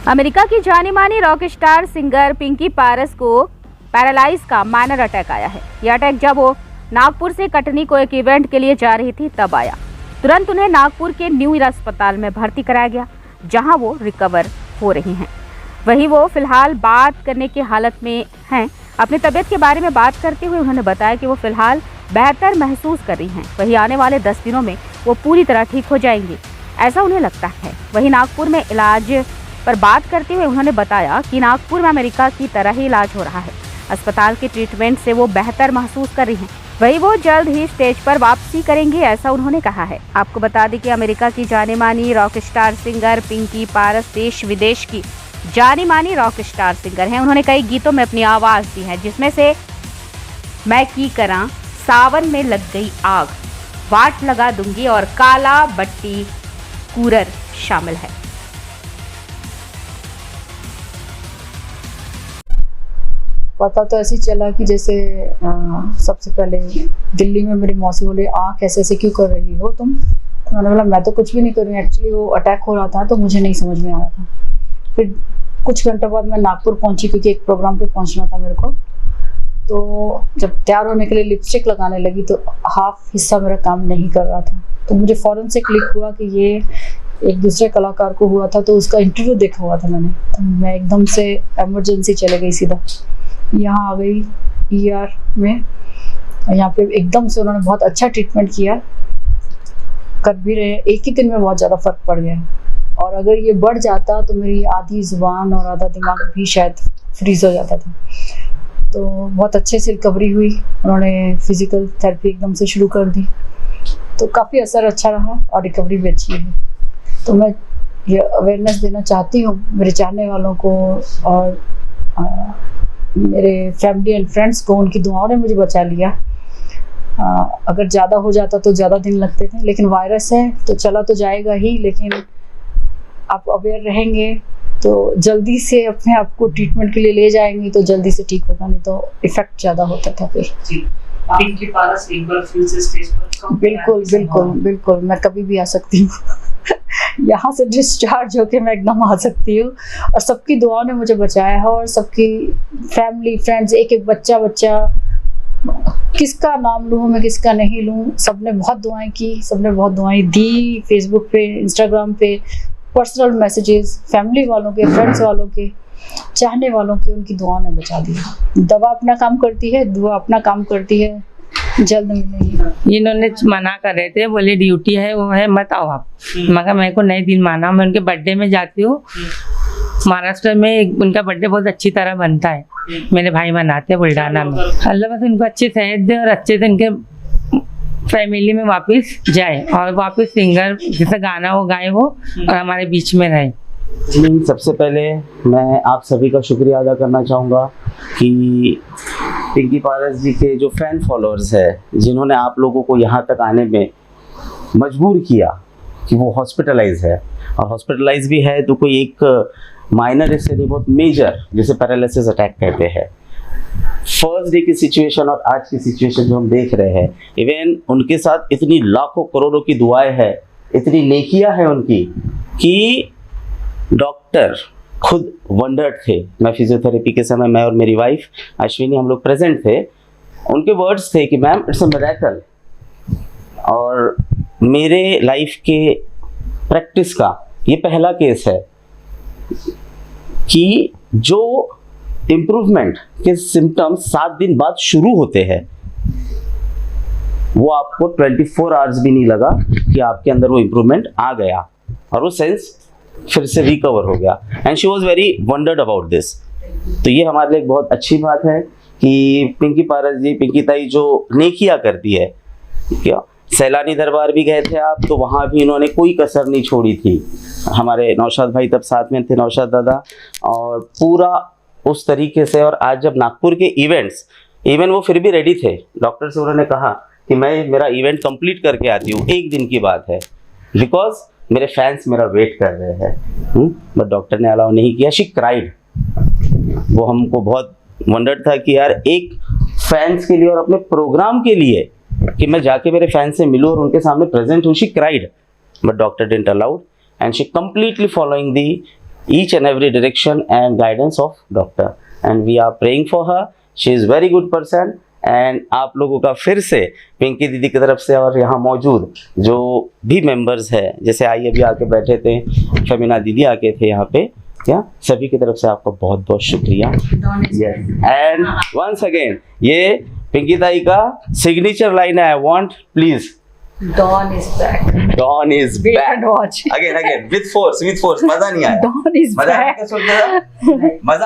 America की जानी मानी रॉक स्टार सिंगर पिंकी पारस को पैरालाइज का माइनर अटैक आया है। यह अटैक जब वो नागपुर से कटनी को एक इवेंट के लिए जा रही थी तब आया। तुरंत उन्हें नागपुर के न्यू ईरा अस्पताल में भर्ती कराया गया, जहां वो रिकवर हो रही हैं। वहीं वो फिलहाल बात करने की हालत में हैं। अपनी तबीयत के बारे में बात करते हुए उन्होंने बताया कि वो फिलहाल बेहतर महसूस कर रही हैं। वहीं आने वाले 10 दिनों में वो पूरी तरह ठीक हो जाएंगी, ऐसा उन्हें लगता है। वहीं नागपुर में इलाज पर बात करते हुए उन्होंने बताया कि नागपुर में अमेरिका की तरह ही इलाज हो रहा है। अस्पताल के ट्रीटमेंट से वो बेहतर महसूस कर रही हैं। वहीं वो जल्द ही स्टेज पर वापसी करेंगे, ऐसा उन्होंने कहा है। आपको बता दें कि अमेरिका की जाने मानी रॉक स्टार सिंगर पिंकी पारस देश विदेश की जानी मानी रॉक स्टार सिंगर हैं। उन्होंने कई गीतों में अपनी आवाज़ दी है, जिसमें से मैं की करा, सावन में लग गई आग, वाट लगा दूंगी और काला बट्टी कूरर शामिल है। पता तो ऐसे ही चला कि जैसे सबसे पहले दिल्ली में मेरी मौसी बोले आँख ऐसे ऐसे क्यों कर रही हो तुम। तो मैंने बोला मैं तो कुछ भी नहीं कर रही हूँ, एक्चुअली वो अटैक हो रहा था तो मुझे नहीं समझ में आ रहा था। फिर कुछ घंटों बाद मैं नागपुर पहुंची क्योंकि एक प्रोग्राम पे पहुंचना था मेरे को। तो जब तैयार होने के लिए लिपस्टिक लगाने लगी तो हाफ हिस्सा मेरा काम नहीं कर रहा था। तो मुझे फ़ौरन से क्लिक हुआ कि ये एक दूसरे कलाकार को हुआ था, तो उसका इंटरव्यू देखा हुआ था मैंने। तो मैं एकदम से इमरजेंसी चले गई, सीधा यहाँ आ गई ER में। यहाँ पे एकदम से उन्होंने बहुत अच्छा ट्रीटमेंट किया, कर भी रहे। एक ही दिन में बहुत ज़्यादा फ़र्क पड़ गया। और अगर ये बढ़ जाता तो मेरी आधी ज़ुबान और आधा दिमाग भी शायद फ्रीज हो जाता था। तो बहुत अच्छे से रिकवरी हुई। उन्होंने फिज़िकल थेरेपी एकदम से शुरू कर दी, तो काफ़ी असर अच्छा रहा और रिकवरी भी अच्छी है। तो मैं ये अवेयरनेस देना चाहती हूँ मेरे चाहने वालों को और मेरे फैमिली एंड फ्रेंड्स को। उनकी दुआओं ने मुझे बचा लिया। अगर ज़्यादा हो जाता तो ज़्यादा दिन लगते थे, लेकिन वायरस है तो चला तो जाएगा ही। लेकिन आप अवेयर रहेंगे तो जल्दी से अपने आप को ट्रीटमेंट के लिए ले जाएंगे तो जल्दी से ठीक होगा, नहीं तो इफेक्ट ज़्यादा होता था फिर। पिंकी पारस एक बार फिर से स्टेज पर बिल्कुल बिल्कुल बिल्कुल, मैं कभी भी आ सकती हूँ। यहाँ से डिस्चार्ज होके मैं एकदम आ सकती हूँ। और सबकी दुआओं ने मुझे बचाया है, और सबकी फैमिली फ्रेंड्स, एक एक बच्चा किसका नाम लूँ मैं किसका नहीं लूँ, सबने बहुत दुआएं की, सबने बहुत दुआएं दी। फेसबुक पे, इंस्टाग्राम पे पर्सनल मैसेजेस, फैमिली वालों के, फ्रेंड्स वालों के, चाहने वालों के, उनकी दुआओं ने बचा दिया। दवा अपना काम करती है, दुआ अपना काम करती है। जल्द मिलेंगे। इन्होंने मना कर रहे थे, बोले ड्यूटी है वो है मत आओ आप। मगर मेरे को नए दिन माना। मैं उनके बर्थडे में जाती हूँ। महाराष्ट्र में उनका बर्थडे बहुत अच्छी तरह बनता है, मेरे भाई मनाते हैं बुल्ढाना में। अल्लाह बस उनको अच्छी सेहत दे और अच्छे से उनके फैमिली में वापस जाए और वापस सिंगर जैसे गाना वो गाए वो और हमारे बीच में रहे। सबसे पहले मैं आप सभी का शुक्रिया अदा करना चाहूँगा कि पिंकी पारस जी के जो फैन फॉलोअर्स है, जिन्होंने आप लोगों को यहाँ तक आने में मजबूर किया कि वो हॉस्पिटलाइज है, और हॉस्पिटलाइज भी है तो कोई एक माइनर इससे नहीं बहुत मेजर, जिसे पैरालिसिस अटैक कहते हैं। फर्स्ट डे की सिचुएशन और आज की सिचुएशन जो हम देख रहे हैं, इवन उनके साथ इतनी लाखों करोड़ों की दुआएं हैं, इतनी नेकियां हैं उनकी, कि डॉक्टर खुद वंडर्ड थे। मैं फिजियोथेरेपी के समय, मैं और मेरी वाइफ अश्विनी, हम लोग प्रेजेंट थे। उनके वर्ड्स थे कि मैम इट्स अ मिरेकल। और मेरे लाइफ के प्रैक्टिस का ये पहला केस है कि जो इम्प्रूवमेंट के सिम्टम्स 7 दिन बाद शुरू होते हैं, वो आपको 24 आवर्स भी नहीं लगा कि आपके अंदर वो इम्प्रूवमेंट आ गया और वो सेंस फिर से रिकवर हो गया। And she was very wandered about this. तो ये हमारे लिए एक बहुत अच्छी बात है कि पिंकी पारस जी, पिंकी ताई जो नेकिया करती है। क्या सैलानी दरबार भी गए थे आप, तो वहाँ भी इन्होंने कोई कसर नहीं छोड़ी थी। हमारे नौशाद भाई तब साथ में थे, नौशाद दादा, और पूरा उस तरीके से। और आज जब नागपुर के इवेंट्स, इवन वो फिर भी रेडी थे, डॉक्टर से उन्होंने कहा कि मैं मेरा इवेंट कंप्लीट करके आती हूँ, एक दिन की बात है, बिकॉज मेरे फैंस मेरा वेट कर रहे हैं। बट डॉक्टर ने अलाउ नहीं किया। She cried. वो हमको बहुत वंडर था कि यार एक फैंस के लिए और अपने प्रोग्राम के लिए कि मैं जाके मेरे फैंस से मिलूँ और उनके सामने प्रेजेंट हूँ। She cried, but doctor didn't allowed, and she completely following the each and every direction and guidance of doctor, and we are praying for her. She is very good person. And आप लोगों का फिर से पिंकी दीदी की तरफ से और यहाँ मौजूद जो भी मेंबर्स है, जैसे आई अभी आके बैठे थे, फमीना दीदी आके थे यहाँ पे, क्या सभी की तरफ से आपका बहुत बहुत शुक्रिया। एंड वंस अगेन ये पिंकी दाई का सिग्नेचर लाइन है, I want please Dawn is back. Dawn is Wait back. and watch. Again, with force. मजा नहीं आया। Dawn is मजा back. आया क्या सुन के? मजा